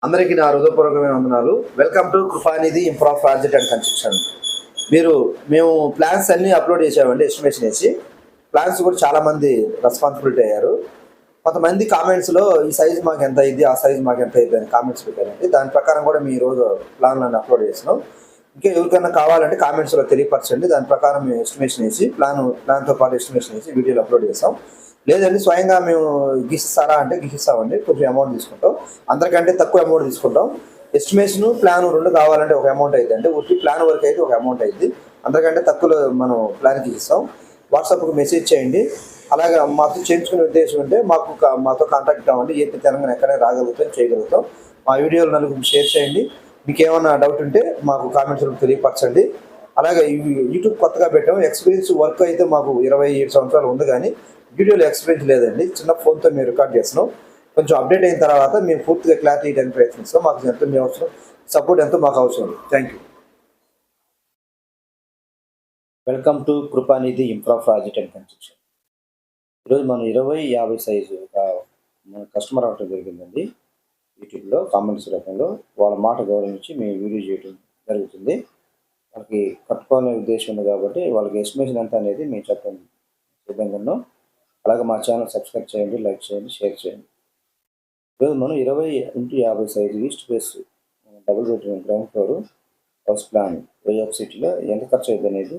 అందరికీ నా హృదయపూర్వకమైన వందనాలు. Welcome to Kripanidhi improve project and construction. మేము ప్లాన్స్ అన్నీ అప్లోడ్ చేసామండి, ఎస్టిమేషన్ వేసి. ప్లాన్స్ కూడా చాలామంది రెస్పాన్సిబిలిటీ అయ్యారు. కొంతమంది కామెంట్స్లో ఈ సైజు మాకు ఎంత అయింది, ఆ సైజు మాకు ఎంత అయింది అని కామెంట్స్ పెట్టారండి. దాని ప్రకారం కూడా మీ ఈరోజు ప్లాన్లను అప్లోడ్ చేసినాం. ఇంకా ఎవరికైనా కావాలంటే కామెంట్స్లో తెలియపరచండి. దాని ప్రకారం మేము ఎస్టిమేషన్ వేసి ప్లాన్తో పాటు ఎస్టిమేషన్ వేసి వీడియోలు అప్లోడ్ చేస్తాం. లేదండి స్వయంగా మేము గీసిస్తారా అంటే గీసిస్తామండి, కొంచెం అమౌంట్ తీసుకుంటాం. అందరికంటే తక్కువ అమౌంట్ తీసుకుంటాం. ఎస్టిమేషన్ ప్లాన్ రెండు కావాలంటే ఒక అమౌంట్ అవుతుంది, ఉట్టి ప్లాన్ వరకు అయితే ఒక అమౌంట్ అయింది. అందరికంటే తక్కువలో మనం ప్లాన్ గీసిస్తాం. వాట్సాప్కి మెసేజ్ చేయండి. అలాగే మాతో చేయించుకునే ఉద్దేశం ఉంటే మాతో కాంటాక్ట్ అవ్వండి. ఏపీ తెలంగాణ ఎక్కడైనా రాగలుగుతాం, చేయగలుగుతాం. మా వీడియోలు నలుగురికి షేర్ చేయండి. మీకు ఏమైనా డౌట్ ఉంటే మాకు కామెంట్స్లో తెలియపరచండి. అలాగే యూట్యూబ్ కొత్తగా పెట్టాము. ఎక్స్పీరియన్స్ వర్క్ అయితే మాకు 27 సంవత్సరాలు ఉంది, కానీ వీడియోలో ఎక్స్పీరియన్స్ లేదండి. చిన్న ఫోన్తో మేము రికార్డ్ చేస్తున్నాం. కొంచెం అప్డేట్ అయిన తర్వాత మేము పూర్తిగా క్లారిటీ ఇవ్వడానికి ప్రయత్నిస్తాం. మాకు ఎంతో మీ అవసరం, సపోర్ట్ ఎంతో మాకు అవసరం. Thank you. Welcome to Kripanidhi improve project and construction. ఈరోజు మనం 20-50 సైజు మన కస్టమర్ అవటం జరిగిందండి. యూట్యూబ్లో కామెంట్స్ రూపంలో వాళ్ళ మాట గౌరవించి మేము వీడియో చేయడం జరుగుతుంది. వాళ్ళకి కట్టుకోవాలనే ఉద్దేశం ఉంది కాబట్టి వాళ్ళకి ఎస్టిమేషన్ ఎంత అనేది మేము చెప్పడం సిద్ధంగా ఉన్నాం. అలాగే మా ఛానల్ సబ్స్క్రైబ్ చేయండి, లైక్ చేయండి, షేర్ చేయండి. ఈరోజు మనం 20x50 size east face double bedroom ground floor house plan YF సిటీలో ఎంత ఖర్చు అవుతుంది అనేది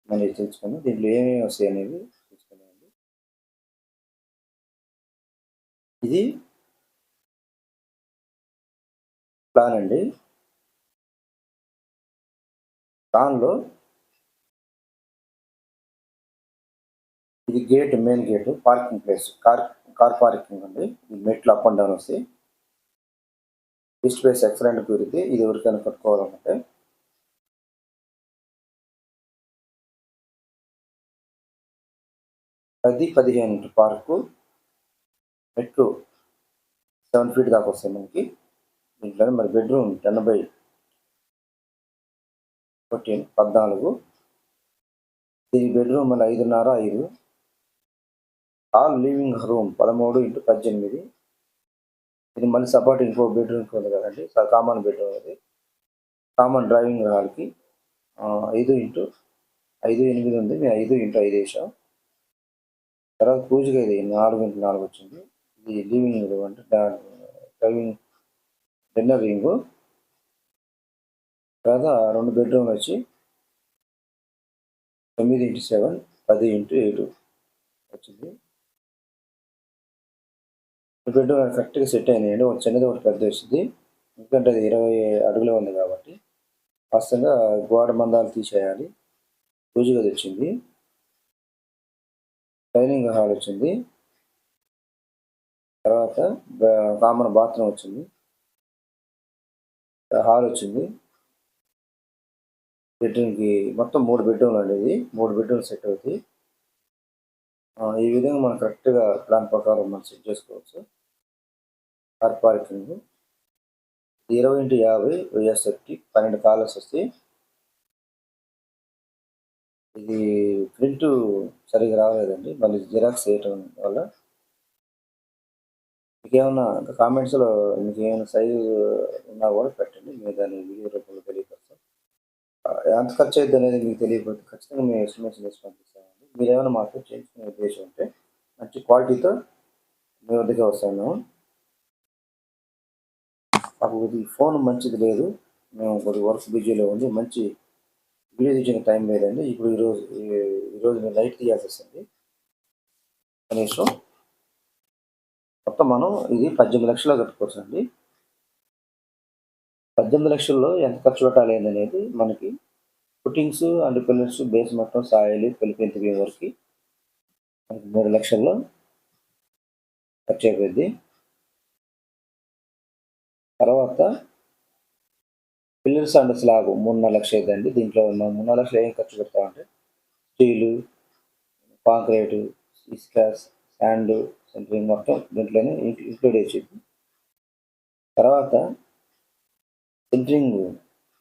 మనం తెలుసుకుందాం. దీంట్లో ఏమేమి వస్తాయి అనేది తెలుసుకుందామండి. ఇది ప్లాన్ అండి. ప్లాన్లో ఇది gate, main gate, parking place, car parking అండి. ఈ మెట్లు అప్ అండ్ డౌన్ వస్తాయి. ఈస్ట్ ఫేస్ ఎక్సలెంట్ కుదిరితే ఇది ఎవరికైనా కట్టుకోవాలంటే 10-15 పార్కు, మెట్లు 7 feet దాకా వస్తాయి మనకి. దీంట్లో మరి బెడ్రూమ్ 10/14 దీని బెడ్రూమ్ మళ్ళీ 5.5. Hall living room 13x18. ఇది మళ్ళీ సపోర్ట్ ఇంకో బెడ్రూమ్కి ఉంది కదండి, కామన్ బెడ్రూమ్. అది కామన్ డ్రైవింగ్ హాల్కి 5x5, 8 ఉంది. మేము 5x5 వేసాం. తర్వాత పూజగా ఇది 4x4 వచ్చింది. ఇది లివింగ్ రూమ్ అంటే డ్రైవింగ్ డిన్నర్ రింగు. తర్వాత 2 బెడ్రూమ్లు వచ్చి 9x7, 10x8 వచ్చింది. బెడ్రూమ్ కరెక్ట్గా సెట్ అయినాయండి. ఒక చిన్నది ఒకటి పెద్ద వచ్చింది, ఎందుకంటే అది 20 అడుగులు ఉంది కాబట్టి. వాస్తవంగా గోడ మందాలు తీసేయాలి. పూజ గది వచ్చింది, డైనింగ్ హాల్ వచ్చింది, తర్వాత కామన్ బాత్రూమ్ వచ్చింది, హాల్ వచ్చింది. బెడ్రూమ్కి మొత్తం 3 బెడ్రూమ్లు అండి. ఇది 3 బెడ్రూమ్ సెట్ అవుతుంది. ఈ విధంగా మనం కరెక్ట్గా ప్లాన్ ప్రకారం మనం సెట్ చేసుకోవచ్చు. కార్ పార్కింగ్ 20x50 వైఎస్ఎఫ్టీ 12 కార్నర్స్ వస్తాయి. ఇది ప్రింట్ సరిగ్గా రాలేదండి, మళ్ళీ జిరాక్స్ చేయటం వల్ల. మీకేమన్నా కామెంట్స్లో మీకు ఏమైనా సైజు ఉన్నా కూడా పెట్టండి, మేము దాన్ని వీడియో రూపంలో తెలియపరుస్తాం. ఎంత ఖర్చు అవుతుంది అనేది మీకు తెలియకపోతే ఖచ్చితంగా మేము ఎస్టిమేషన్ వేసి పంపిస్తామండి. మీరు ఏమైనా మాకు చేయించుకునే ఉద్దేశం ఉంటే మంచి క్వాలిటీతో మీ వద్దకే వస్తాం. మాకు ఇది ఫోన్ మంచిది లేదు, మేము కొద్దిగా వర్క్ బిజీలో ఉంది, మంచి వీడియో తీసిన టైం లేదండి. ఇప్పుడు ఈరోజు మేము లైట్ తీయాల్సి వస్తుంది. కనీసం మొత్తం మనం ఇది 18 లక్షలు కట్టుకోవచ్చు అండి. 18 లక్షల్లో ఎంత ఖర్చు పెట్టాలి అనేది మనకి ఫుటింగ్స్ అండ్ పిల్లర్స్, బేస్ మొత్తం, సాయిల్, పెలిపెంత వరకు మనకి 3 లక్షల్లో ఖర్చు అయిపోయింది. తర్వాత పిల్లర్స్ అండ్ స్లాబ్ 3.5 లక్షలు అవుతుందండి. దీంట్లో మనం 3.5 లక్షలు ఏం ఖర్చు పెడతామంటే స్టీలు, కాంక్రీటు, ఇసుక, శాండ్, సెంటరింగ్ మొత్తం దీంట్లోనే ఇంక్లూడ్ చేసింది. తర్వాత సెంటరింగ్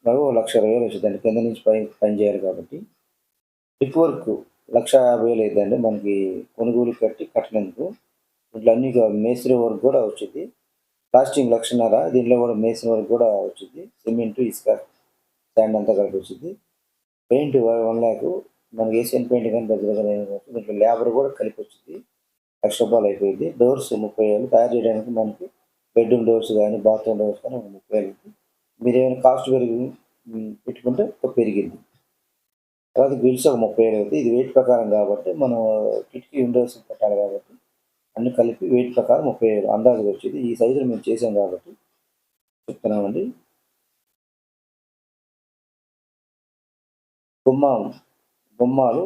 1,20,000 వచ్చిందండి. కింద నుంచి పని చేయాలి కాబట్టి. బ్రిక్ వర్క్ 1,50,000 అవుతుందండి మనకి కొనుగోలు కట్టినందుకు. దీంట్లో అన్ని మేస్త్రి వర్క్ కూడా వచ్చింది. ప్లాస్టింగ్ 1,00,000 దీంట్లో కూడా మేసిన వరకు కూడా వచ్చింది. సిమెంట్, ఇసుక, శాండ్ అంతా కలిపి వచ్చింది. పెయింట్ 1,00,000 మనకి ఏషియన్ పెయింట్ కానీ బెజర్ కానీ దీంట్లో లేబర్ కూడా కలిపి వచ్చింది. ₹1,00,000 అయిపోయింది. డోర్స్ 30,000 తయారు చేయడానికి మనకి బెడ్రూమ్ డోర్స్ కానీ బాత్రూమ్ డోర్స్ కానీ 30,000. మీరు ఏమైనా కాస్ట్ పెట్టుకుంటే పెరిగింది. తర్వాత గ్రిల్స్ ఒక 30,000 అవుతాయి. ఇది వెయిట్ ప్రకారం కాబట్టి మనం కిటికీ విండోస్ పెట్టాలి కాబట్టి అన్ని కలిపి వెయిట్ ప్రకారం 30,000 అందాజుగా వచ్చేది. ఈ సైజులో మేము చేసాం కాబట్టి చెప్తున్నామండి. గుమ్మాలు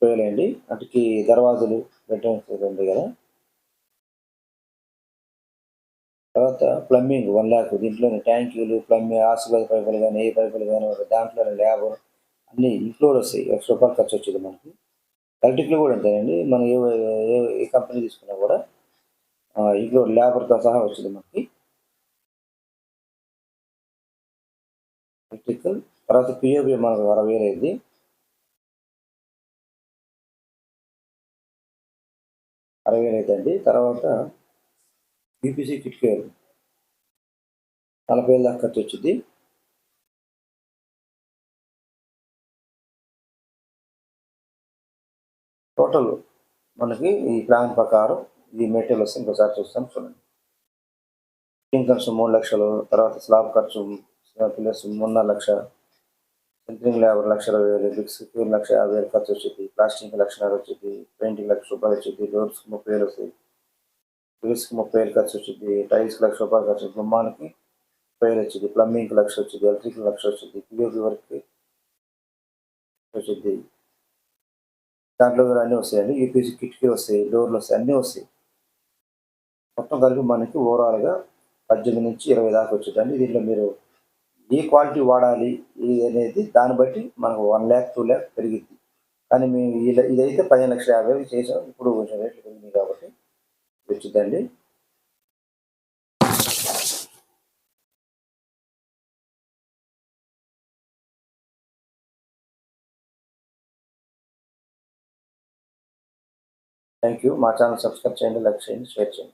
30,000 అండి. వాటికి దర్వాజులు బెడ్రూమ్స్ ఉంది కదా. తర్వాత ప్లంబింగ్ 1,00,000 దీంట్లోనే ట్యాంకీలు, ప్లంబింగ్, ఆర్సిబల్ పైపులు కానీ, ఏ పైపులు కానీ దాంట్లోనే లేబర్ అన్నీ ఇంక్లూడ్ వస్తాయి. ₹1,00,000 ఖర్చు వచ్చేది మనకి. ఎలక్ట్రిక్లో కూడా అంతేనండి. మనం ఏ కంపెనీ తీసుకున్నా కూడా ఇంక్లూడ్ లేబర్తో సహా వచ్చింది మనకి ఎలక్ట్రికల్. తర్వాత పిఓపి మనకు 60,000 అయింది. అవుతుందండి. తర్వాత పీపీసీ కిటికీలు 40,000 దాకా ఖర్చు వచ్చింది. టోటల్ మనకి ఈ ప్లాన్ ప్రకారం ఈ మెటీరియల్ వస్తే ఇంకోసారి చూస్తాం చూడండి. ఫిట్టింగ్ ఖర్చు 3,00,000, తర్వాత స్లాబ్ ఖర్చు పిల్లర్స్ 3,50,000, సెంట్రింగ్ లేబర్ ₹1,20,000, బ్రిక్స్ 1,50,000 ఖర్చు వచ్చింది. ప్లాస్టింగ్ 1,50,000 వచ్చింది. పెయింటింగ్ ₹1,00,000 వచ్చింది. డోర్స్ 30,000 వస్తాయి. గ్రిల్స్కి 30,000 ఖర్చు వచ్చింది. టైల్స్కి ₹1,00,000 ఖర్చు, గుమ్మానికి 30,000 వచ్చింది. ప్లంబింగ్కి 1,00,000 వచ్చింది. ఎలక్ట్రికల్ 1,00,000 వచ్చింది. పిఓపి వర్క్కి వచ్చింది. దాంట్లో కూడా అన్నీ వస్తాయండి. యూపీసీ కిటికీలు వస్తాయి, డోర్లు వస్తాయి, అన్నీ వస్తాయి. మొత్తం కలిపి మనకి ఓవరాల్గా 18 నుంచి 20 దాకా వచ్చేదండి. దీంట్లో మీరు ఏ క్వాలిటీ వాడాలి ఇది అనేది దాన్ని బట్టి మనకు 1,00,000, 2,00,000 పెరిగిద్ది. కానీ మేము ఇదైతే 15,50,000 చేసాం. ఇప్పుడు కొంచెం రేట్లు పెరిగినాయి కాబట్టి వచ్చిందండి. Thank you. మా ఛానల్ సబ్స్క్రైబ్ చేయండి, లైక్ చేయండి, షేర్ చేయండి.